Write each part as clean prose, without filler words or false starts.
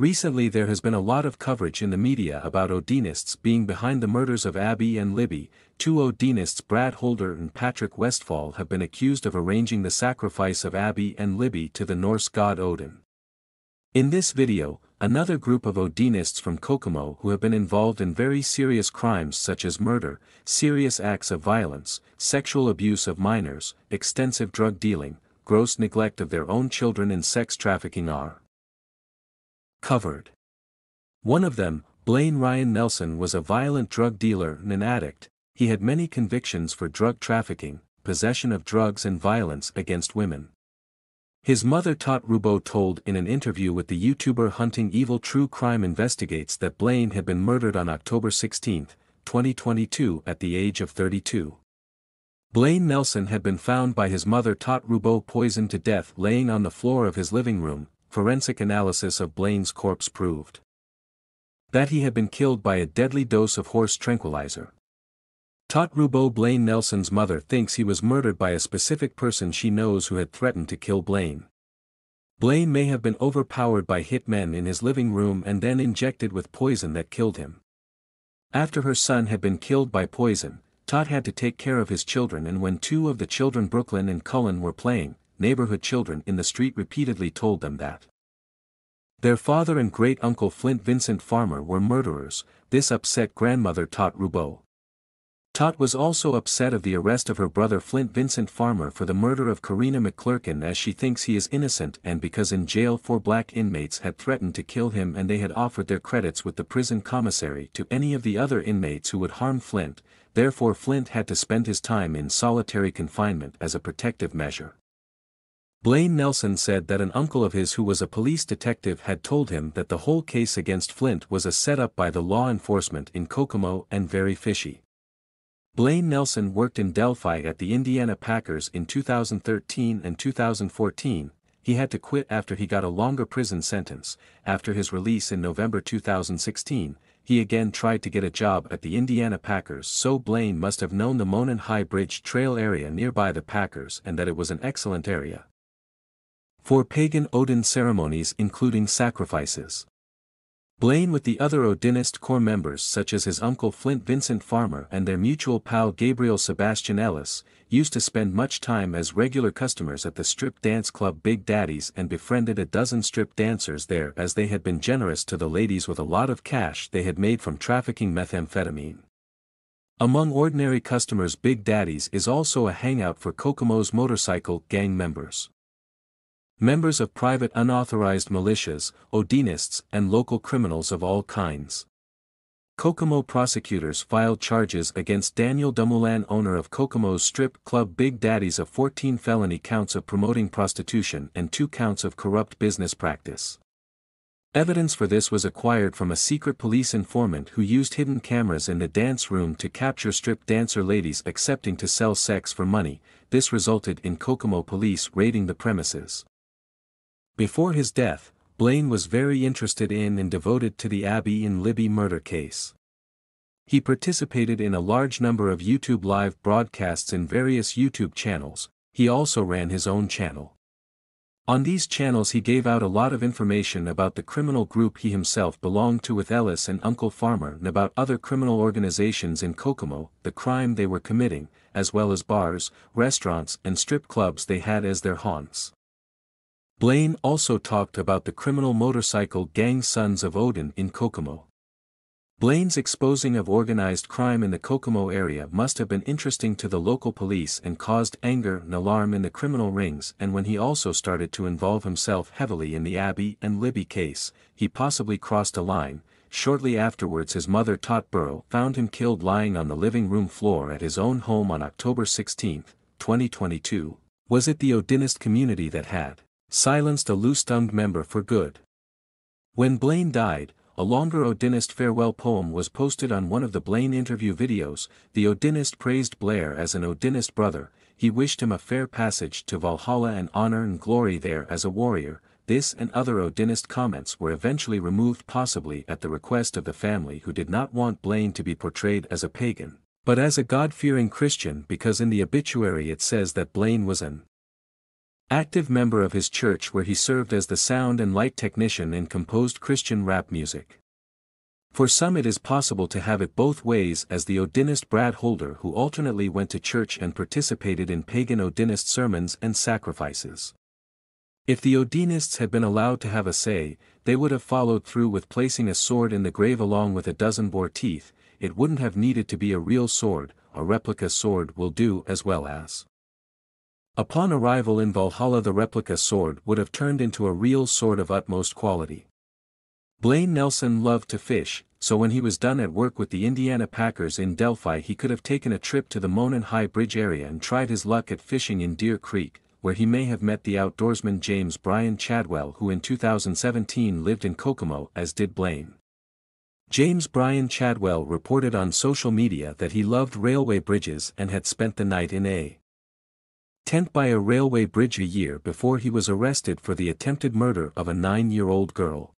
Recently there has been a lot of coverage in the media about Odinists being behind the murders of Abby and Libby. Two Odinists, Brad Holder and Patrick Westfall, have been accused of arranging the sacrifice of Abby and Libby to the Norse god Odin. In this video, another group of Odinists from Kokomo who have been involved in very serious crimes such as murder, serious acts of violence, sexual abuse of minors, extensive drug dealing, gross neglect of their own children and sex trafficking are covered. One of them, Blaine Ryan Nelson, was a violent drug dealer and an addict. He had many convictions for drug trafficking, possession of drugs and violence against women. His mother Tot Rubo told in an interview with the YouTuber Hunting Evil True Crime Investigates that Blaine had been murdered on October 16, 2022 at the age of 32. Blaine Nelson had been found by his mother Tot Rubo poisoned to death laying on the floor of his living room. Forensic analysis of Blaine's corpse proved that he had been killed by a deadly dose of horse tranquilizer. Tot Rubo, Blaine Nelson's mother, thinks he was murdered by a specific person she knows who had threatened to kill Blaine. Blaine may have been overpowered by hitmen in his living room and then injected with poison that killed him. After her son had been killed by poison, Tot had to take care of his children, and when two of the children, Brooklyn and Cullen, were playing, neighborhood children in the street repeatedly told them that their father and great-uncle Flint Vincent Farmer were murderers. This upset grandmother Tot Rubo. Tot was also upset of the arrest of her brother Flint Vincent Farmer for the murder of Karina McClurkin, as she thinks he is innocent, and because in jail 4 black inmates had threatened to kill him and they had offered their credits with the prison commissary to any of the other inmates who would harm Flint. Therefore Flint had to spend his time in solitary confinement as a protective measure. Blaine Nelson said that an uncle of his who was a police detective had told him that the whole case against Flint was a setup by the law enforcement in Kokomo and very fishy. Blaine Nelson worked in Delphi at the Indiana Packers in 2013 and 2014. He had to quit after he got a longer prison sentence. After his release in November 2016, he again tried to get a job at the Indiana Packers, so Blaine must have known the Monon High Bridge Trail area nearby the Packers and that it was an excellent area for pagan Odin ceremonies including sacrifices. Blaine, with the other Odinist core members such as his uncle Flint Vincent Farmer and their mutual pal Gabriel Sebastian Ellis, used to spend much time as regular customers at the strip dance club Big Daddy's and befriended a dozen strip dancers there, as they had been generous to the ladies with a lot of cash they had made from trafficking methamphetamine. Among ordinary customers, Big Daddy's is also a hangout for Kokomo's motorcycle gang members. Members of private unauthorized militias, Odinists, and local criminals of all kinds. Kokomo prosecutors filed charges against Daniel Dumoulin, owner of Kokomo's strip club Big Daddy's, of 14 felony counts of promoting prostitution and 2 counts of corrupt business practice. Evidence for this was acquired from a secret police informant who used hidden cameras in the dance room to capture strip dancer ladies accepting to sell sex for money. This resulted in Kokomo police raiding the premises. Before his death, Blaine was very interested in and devoted to the Abby and Libby murder case. He participated in a large number of YouTube live broadcasts in various YouTube channels. He also ran his own channel. On these channels he gave out a lot of information about the criminal group he himself belonged to with Ellis and Uncle Farmer, and about other criminal organizations in Kokomo, the crime they were committing, as well as bars, restaurants and strip clubs they had as their haunts. Blaine also talked about the criminal motorcycle gang Sons of Odin in Kokomo. Blaine's exposing of organized crime in the Kokomo area must have been interesting to the local police and caused anger and alarm in the criminal rings, and when he also started to involve himself heavily in the Abby and Libby case, he possibly crossed a line. Shortly afterwards his mother Tot Burrow found him killed lying on the living room floor at his own home on October 16, 2022. Was it the Odinist community that had silenced a loose-tongued member for good? When Blaine died, a longer Odinist farewell poem was posted on one of the Blaine interview videos. The Odinist praised Blair as an Odinist brother. He wished him a fair passage to Valhalla and honor and glory there as a warrior. This and other Odinist comments were eventually removed, possibly at the request of the family, who did not want Blaine to be portrayed as a pagan, but as a God-fearing Christian, because in the obituary it says that Blaine was an active member of his church where he served as the sound and light technician and composed Christian rap music. For some it is possible to have it both ways, as the Odinist Brad Holder who alternately went to church and participated in pagan Odinist sermons and sacrifices. If the Odinists had been allowed to have a say, they would have followed through with placing a sword in the grave along with a dozen boar teeth. It wouldn't have needed to be a real sword, a replica sword will do as well as. Upon arrival in Valhalla the replica sword would have turned into a real sword of utmost quality. Blaine Nelson loved to fish, so when he was done at work with the Indiana Packers in Delphi he could have taken a trip to the Monon High Bridge area and tried his luck at fishing in Deer Creek, where he may have met the outdoorsman James Bryan Chadwell who in 2017 lived in Kokomo as did Blaine. James Bryan Chadwell reported on social media that he loved railway bridges and had spent the night in a tent by a railway bridge a year before he was arrested for the attempted murder of a 9-year-old girl.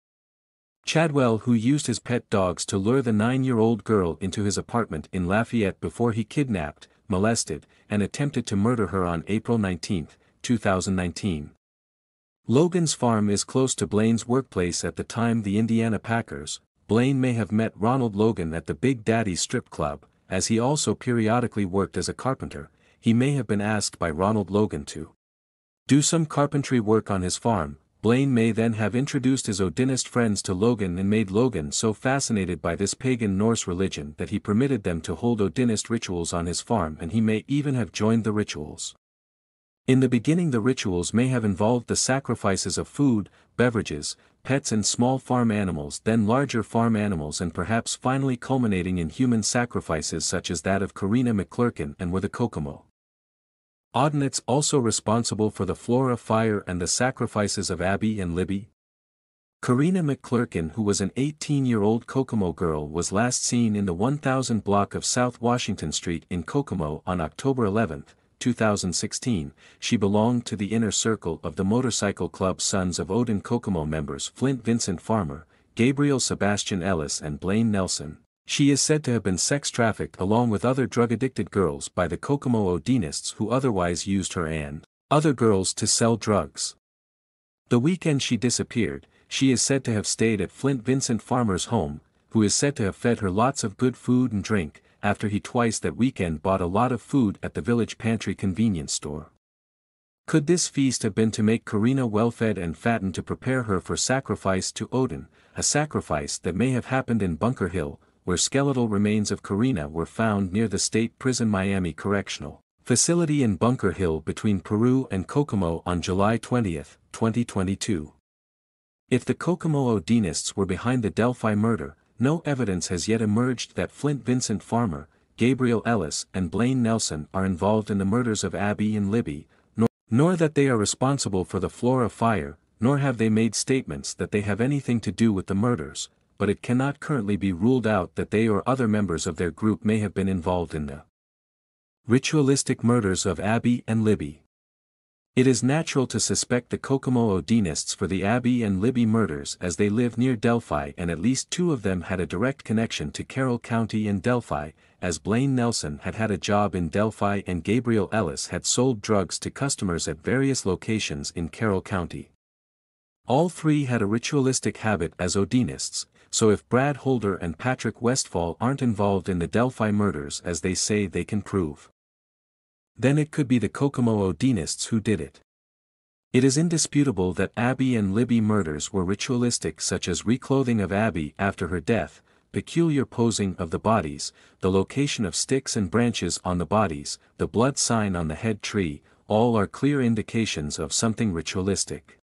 Chadwell, who used his pet dogs to lure the 9-year-old girl into his apartment in Lafayette before he kidnapped, molested, and attempted to murder her on April 19, 2019. Logan's farm is close to Blaine's workplace at the time the Indiana Packers. Blaine may have met Ronald Logan at the Big Daddy strip club, as he also periodically worked as a carpenter. He may have been asked by Ronald Logan to do some carpentry work on his farm. Blaine may then have introduced his Odinist friends to Logan and made Logan so fascinated by this pagan Norse religion that he permitted them to hold Odinist rituals on his farm, and he may even have joined the rituals. In the beginning the rituals may have involved the sacrifices of food, beverages, pets and small farm animals, then larger farm animals, and perhaps finally culminating in human sacrifices such as that of Karina McClurkin and were the Kokomo Odinists also responsible for the Flora fire and the sacrifices of Abby and Libby? Karina McClurkin, who was an 18-year-old Kokomo girl, was last seen in the 1000 block of South Washington Street in Kokomo on October 11, 2016. She belonged to the inner circle of the motorcycle club Sons of Odin Kokomo members Flint Vincent Farmer, Gabriel Sebastian Ellis and Blaine Nelson. She is said to have been sex-trafficked along with other drug-addicted girls by the Kokomo Odinists who otherwise used her and other girls to sell drugs. The weekend she disappeared, she is said to have stayed at Flint Vincent Farmer's home, who is said to have fed her lots of good food and drink, after he twice that weekend bought a lot of food at the village pantry convenience store. Could this feast have been to make Karina well-fed and fattened to prepare her for sacrifice to Odin, a sacrifice that may have happened in Bunker Hill, where skeletal remains of Karina were found near the state prison Miami Correctional Facility in Bunker Hill between Peru and Kokomo on July 20, 2022. If the Kokomo Odinists were behind the Delphi murder, no evidence has yet emerged that Flint Vincent Farmer, Gabriel Ellis and Blaine Nelson are involved in the murders of Abby and Libby, nor that they are responsible for the Flora fire, nor have they made statements that they have anything to do with the murders, but it cannot currently be ruled out that they or other members of their group may have been involved in the ritualistic murders of Abby and Libby. It is natural to suspect the Kokomo Odinists for the Abby and Libby murders as they live near Delphi, and at least two of them had a direct connection to Carroll County and Delphi, as Blaine Nelson had had a job in Delphi and Gabriel Ellis had sold drugs to customers at various locations in Carroll County. All three had a ritualistic habit as Odinists, so if Brad Holder and Patrick Westfall aren't involved in the Delphi murders as they say they can prove, then it could be the Kokomo Odinists who did it. It is indisputable that Abby and Libby murders were ritualistic, such as reclothing of Abby after her death, peculiar posing of the bodies, the location of sticks and branches on the bodies, the blood sign on the head tree, all are clear indications of something ritualistic.